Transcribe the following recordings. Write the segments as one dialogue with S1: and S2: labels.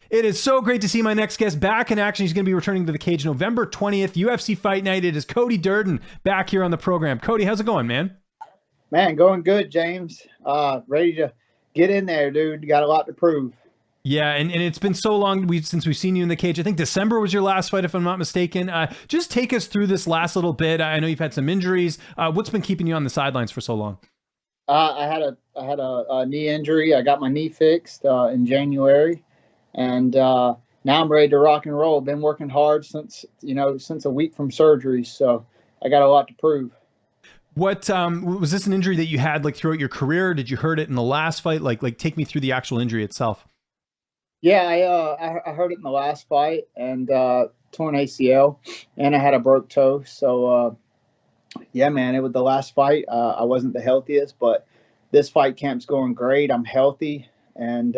S1: It is so great to see my next guest back in action. He's going to be returning to the cage November 20th, UFC Fight Night. It is Cody Durden back here on the program. Cody, how's it going, man?
S2: Man, going good, James. Ready to get in there, dude. Got a lot to prove.
S1: Yeah, and it's been so long since we've seen you in the cage. I think December was your last fight, if I'm not mistaken. Just take us through this last little bit. I know you've had some injuries. What's been keeping you on the sidelines for so long?
S2: I had a knee injury. I got my knee fixed in January, and now I'm ready to rock and roll. Been working hard since a week from surgery, so I got a lot to prove.
S1: What was this an injury that you had like throughout your career? Did you hurt it in the last fight? Like take me through the actual injury itself.
S2: Yeah, I hurt it in the last fight and torn ACL, and I had a broke toe. So yeah, man, it was the last fight. I wasn't the healthiest, but this fight camp's going great. I'm healthy and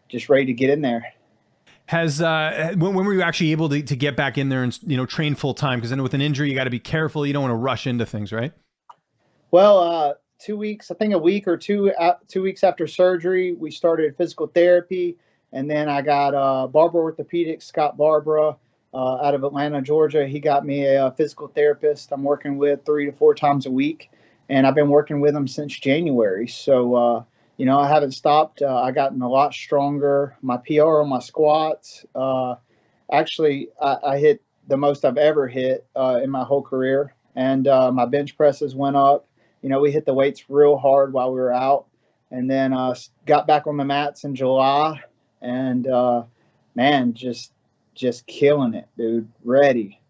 S2: just ready to get in there.
S1: Has when were you actually able to get back in there and train full time? Because I know with an injury you got to be careful. You don't want to rush into things, right?
S2: Well, 2 weeks, I think a week or 2 weeks after surgery, we started physical therapy. And then I got Barber Orthopedics, Scott Barbara, out of Atlanta, Georgia. He got me a physical therapist I'm working with 3 to 4 times a week. And I've been working with him since January. So, I haven't stopped. I gotten a lot stronger. My PR on my squats. Actually, I hit the most I've ever hit in my whole career. And my bench presses went up. We hit the weights real hard while we were out. And then got back on the mats in July. And man, just killing it, dude. Ready.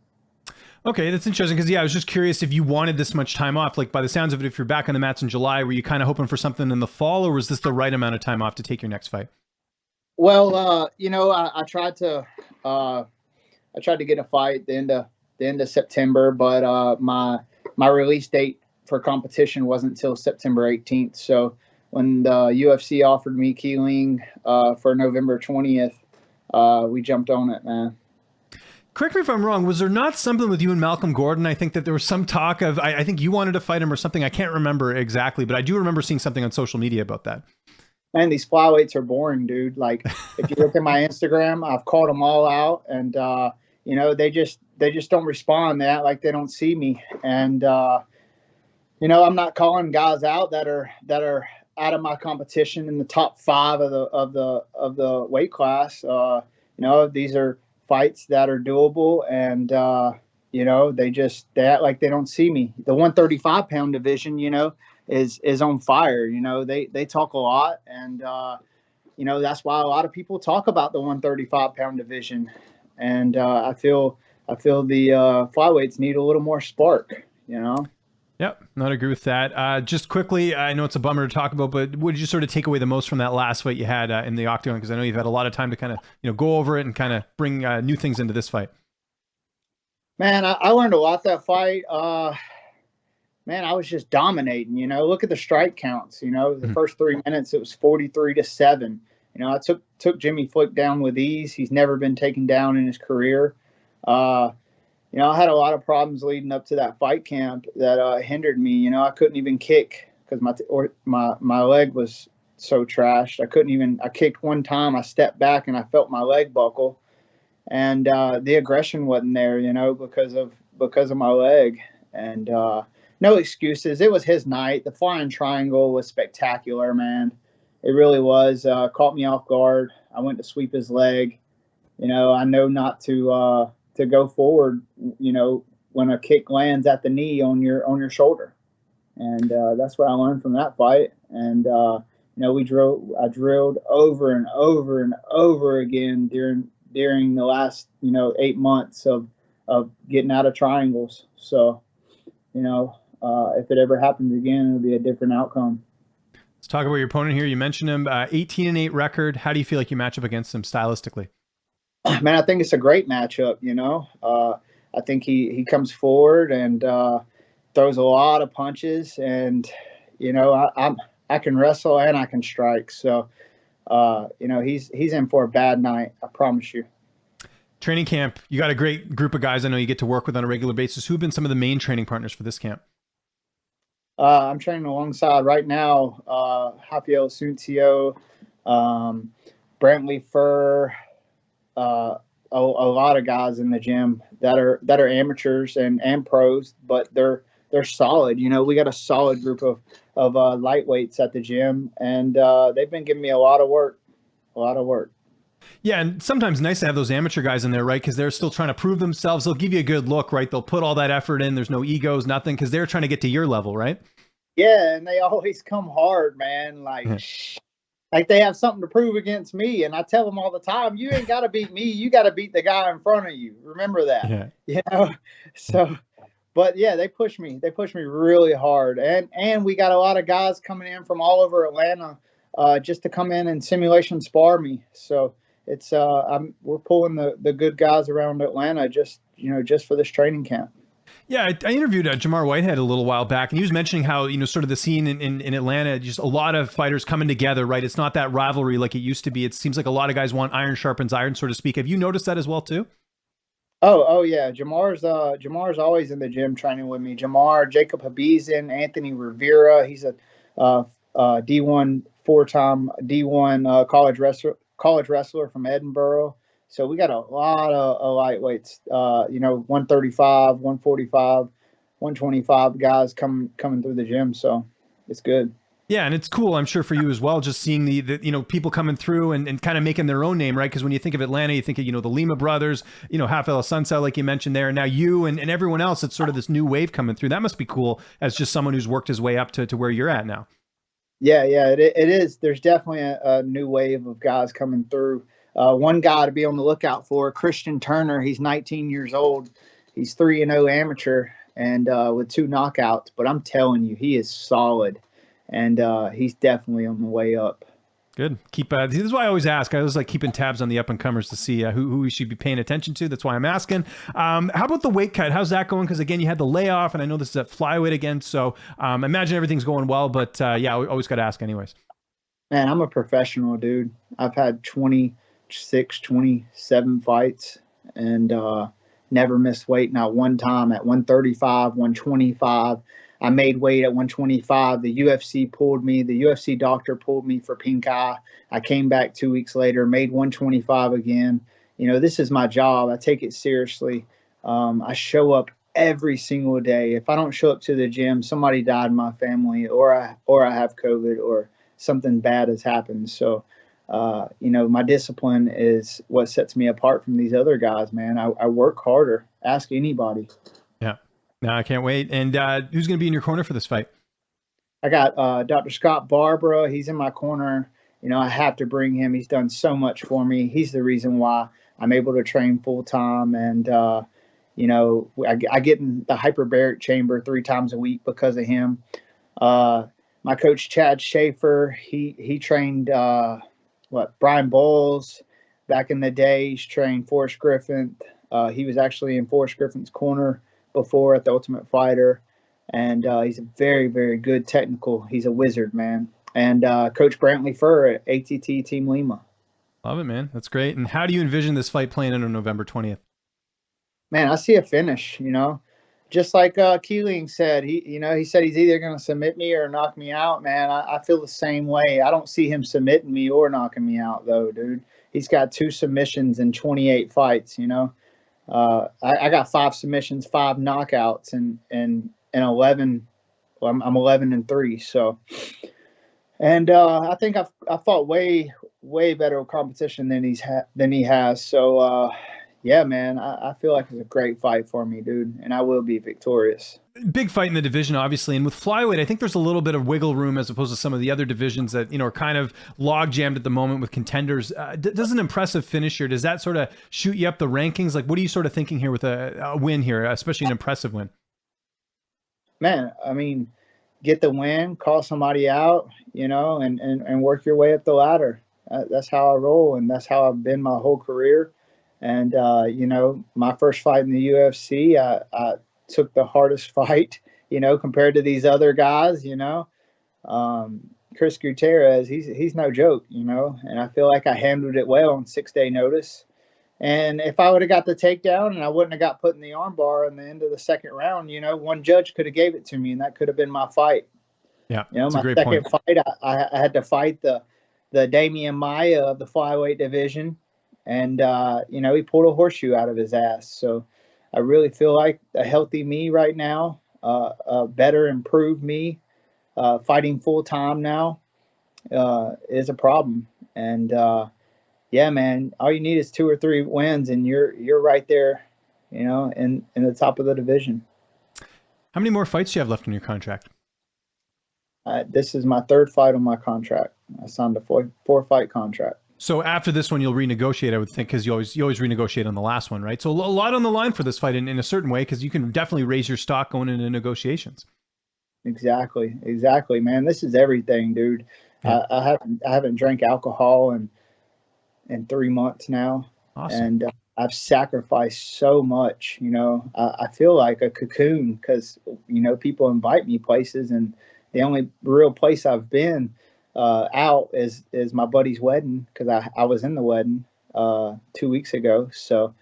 S1: Okay, that's interesting because I was just curious if you wanted this much time off. Like by the sounds of it, if you're back on the mats in July, were you kind of hoping for something in the fall, or was this the right amount of time off to take your next fight?
S2: Well, I tried to get a fight the end of September, but my release date for competition wasn't until September 18th. So when the UFC offered me Qileng for November 20th, we jumped on it, man.
S1: Correct me if I'm wrong. Was there not something with you and Malcolm Gordon? I think that there was some talk of, I think you wanted to fight him or something. I can't remember exactly, but I do remember seeing something on social media about that.
S2: Man, these flyweights are boring, dude. Like if you look at my Instagram, I've called them all out, and they just don't respond. They act like they don't see me, and I'm not calling guys out that are out of my competition in the top 5 of the weight class. These are fights that are doable, and they act like they don't see me. The 135-pound division, is on fire. They talk a lot, and that's why a lot of people talk about the 135-pound division. And I feel the flyweights need a little more spark.
S1: Yep, not agree with that. Just quickly, I know it's a bummer to talk about, but what did you sort of take away the most from that last fight you had in the octagon? Because I know you've had a lot of time to kind of go over it and kind of bring new things into this fight. Man,
S2: I learned a lot that fight. Man, I was just dominating. Look at the strike counts. The first 3 minutes it was 43-7. I took Jimmy Flick down with ease. He's never been taken down in his career. I had a lot of problems leading up to that fight camp that hindered me. I couldn't even kick because my leg was so trashed. I kicked one time. I stepped back and I felt my leg buckle, and the aggression wasn't there. Because of my leg. And no excuses. It was his night. The flying triangle was spectacular, man. It really was. Caught me off guard. I went to sweep his leg. I know not to go forward, when a kick lands at the knee on your shoulder. And that's what I learned from that fight. And, I drilled over and over and over again during the last, 8 months of getting out of triangles. So, if it ever happens again, it'll be a different outcome.
S1: Let's talk about your opponent here. You mentioned him, 18-8 record. How do you feel like you match up against him stylistically?
S2: Man, I think it's a great matchup. I think he comes forward and throws a lot of punches, and I can wrestle and I can strike. So he's in for a bad night. I promise you.
S1: Training camp, you got a great group of guys I know you get to work with on a regular basis. Who have been some of the main training partners for this camp?
S2: I'm training alongside right now Rafael Suncio, um, Brantley Furr, a lot of guys in the gym that are amateurs and pros, but they're solid. You know, we got a solid group of lightweights at the gym, and they've been giving me a lot of work, a lot of work.
S1: Yeah, and sometimes nice to have those amateur guys in there, right? Because they're still trying to prove themselves. They'll give you a good look, right? They'll put all that effort in. There's no egos, nothing, because they're trying to get to your level, right?
S2: Yeah, and they always come hard, man. Like they have something to prove against me, and I tell them all the time, you ain't got to beat me, you got to beat the guy in front of you. Remember that,
S1: Yeah.
S2: you know. So, but yeah, they push me really hard, and we got a lot of guys coming in from all over Atlanta, just to come in and simulation spar me. So it's we're pulling the good guys around Atlanta just for this training camp.
S1: Yeah, I interviewed Jamar Whitehead a little while back, and he was mentioning how, sort of the scene in Atlanta, just a lot of fighters coming together, right? It's not that rivalry like it used to be. It seems like a lot of guys want iron sharpens iron, so to speak. Have you noticed that as well, too?
S2: Oh yeah, Jamar's always in the gym training with me. Jamar, Jacob Habizin, Anthony Rivera. He's a D1 four-time D1 college wrestler from Edinburgh. So we got a lot of lightweights. 135, 145, 125 guys coming through the gym. So it's good.
S1: Yeah, and it's cool, I'm sure, for you as well, just seeing the people coming through and kind of making their own name, right? Because when you think of Atlanta, you think of, the Lima brothers, Rafael Sunset, like you mentioned there, and now you and everyone else. It's sort of this new wave coming through. That must be cool as just someone who's worked his way up to where you're at now.
S2: Yeah, it is. There's definitely a new wave of guys coming through. One guy to be on the lookout for, Christian Turner. He's 19 years old. He's 3-0 amateur and with 2 knockouts. But I'm telling you, he is solid, and he's definitely on the way up.
S1: Good. Keep. This is why I always ask. I always like keeping tabs on the up and comers to see who we should be paying attention to. That's why I'm asking. How about the weight cut? How's that going? Because again, you had the layoff, and I know this is at flyweight again. So imagine everything's going well. But yeah, I always got to ask anyways.
S2: Man, I'm a professional, dude. I've had 26, 27 fights, and never missed weight, not one time. At 135, 125. I made weight at 125. The UFC pulled me. The UFC doctor pulled me for pink eye. I came back 2 weeks later, made 125 again. This is my job. I take it seriously. I show up every single day. If I don't show up to the gym, somebody died in my family, or I have COVID, or something bad has happened. So, my discipline is what sets me apart from these other guys, man. I work harder. Ask anybody.
S1: Yeah. No, I can't wait. And who's going to be in your corner for this fight?
S2: I got Dr. Scott Barbara. He's in my corner. I have to bring him. He's done so much for me. He's the reason why I'm able to train full time. And, I get in the hyperbaric chamber 3 times a week because of him. My coach, Chad Schaefer, he trained, Brian Bowles back in the day. He's trained Forrest Griffin. He was actually in Forrest Griffin's corner before at the Ultimate Fighter, and he's a very, very good technical. He's a wizard, man. And Coach Brantley Furr at ATT Team Lima.
S1: Love it, man. That's great. And how do you envision this fight playing out on November 20th?
S2: Man, I see a finish. Just like Qileng said, he said he's either going to submit me or knock me out. Man, I feel the same way. I don't see him submitting me or knocking me out, though, dude. He's got 2 submissions in 28 fights. I got 5 submissions, 5 knockouts, and 11. Well, I'm 11-3. So, and I think I fought way better competition than he has. So, yeah, man, I feel like it's a great fight for me, dude, and I will be victorious.
S1: Big fight in the division, obviously, and with flyweight, I think there's a little bit of wiggle room as opposed to some of the other divisions that are kind of log jammed at the moment with contenders. Does an impressive finish here, does that sort of shoot you up the rankings? Like, what are you sort of thinking here with a win here, especially an impressive win?
S2: Man, I mean, get the win, call somebody out, and work your way up the ladder. That's how I roll, and that's how I've been my whole career. And my first fight in the UFC, I took the hardest fight, compared to these other guys. Chris Gutierrez, he's no joke, and I feel like I handled it well on 6-day notice. And if I would have got the takedown and I wouldn't have got put in the armbar in the end of the second round, one judge could have gave it to me, and that could have been my fight.
S1: Yeah, that's
S2: My
S1: a great
S2: second
S1: point.
S2: fight, I had to fight the Damian Maia of the flyweight division, and he pulled a horseshoe out of his ass. So I really feel like a healthy me right now, a better, improved me, fighting full time now, is a problem. And yeah, man, all you need is 2 or 3 wins, and you're right there, in the top of the division.
S1: How many more fights do you have left in your contract?
S2: This is my 3rd fight on my contract. I signed a 4-fight contract.
S1: So after this one, you'll renegotiate, I would think, because you always renegotiate on the last one, right? So a lot on the line for this fight in a certain way, because you can definitely raise your stock going into negotiations.
S2: Exactly, man. This is everything, dude.
S1: Yeah.
S2: I haven't drank alcohol in 3 months now.
S1: Awesome.
S2: And I've sacrificed so much. I feel like a cocoon because people invite me places, and the only real place I've been out is my buddy's wedding, because I was in the wedding 2 weeks ago. So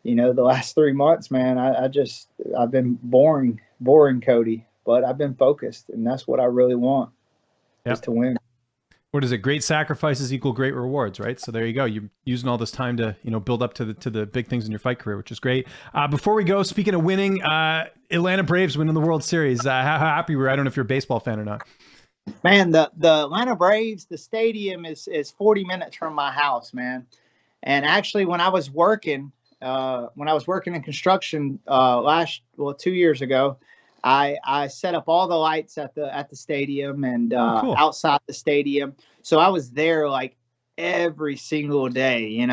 S2: the last 3 months, man, I've been boring Cody, but I've been focused, and that's what I really want, is to win.
S1: What is it? Great sacrifices equal great rewards, right? So there you go. You're using all this time to, build up to the big things in your fight career, which is great. Before we go, speaking of winning, Atlanta Braves winning the World Series. How happy were you? I don't know if you're a baseball fan or not.
S2: Man, the Atlanta Braves, the stadium is 40 minutes from my house, man. And actually, when I was working in construction 2 years ago, I set up all the lights at the stadium and
S1: cool.
S2: outside the stadium. So I was there like every single day, 8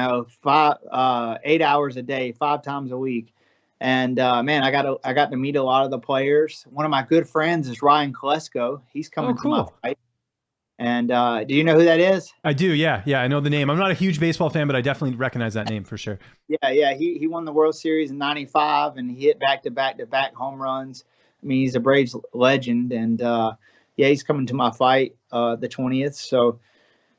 S2: hours a day, 5 times a week. And man, I got to meet a lot of the players. One of my good friends is Ryan Kolesko. He's coming to my fight. And do you know who that is?
S1: I do, yeah. I know the name. I'm not a huge baseball fan, but I definitely recognize that name for sure.
S2: Yeah. He won the World Series in '95, and he hit back-to-back home runs. I mean, he's a Braves legend, and he's coming to my fight the 20th. So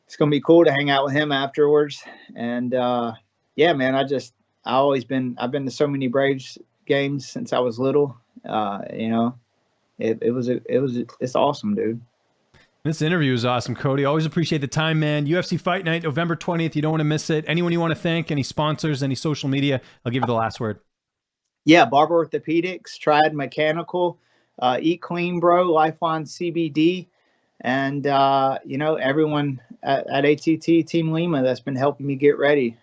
S2: it's gonna be cool to hang out with him afterwards. And man, I've been to so many Braves games since I was little. It's awesome, dude.
S1: This interview is awesome, Cody. Always appreciate the time, man. UFC Fight Night, November 20th. You don't want to miss it. Anyone you want to thank, any sponsors, any social media, I'll give you the last word.
S2: Yeah, Barber Orthopedics, Triad Mechanical, Eat Clean Bro, Lifeline CBD, and everyone at ATT Team Lima that's been helping me get ready.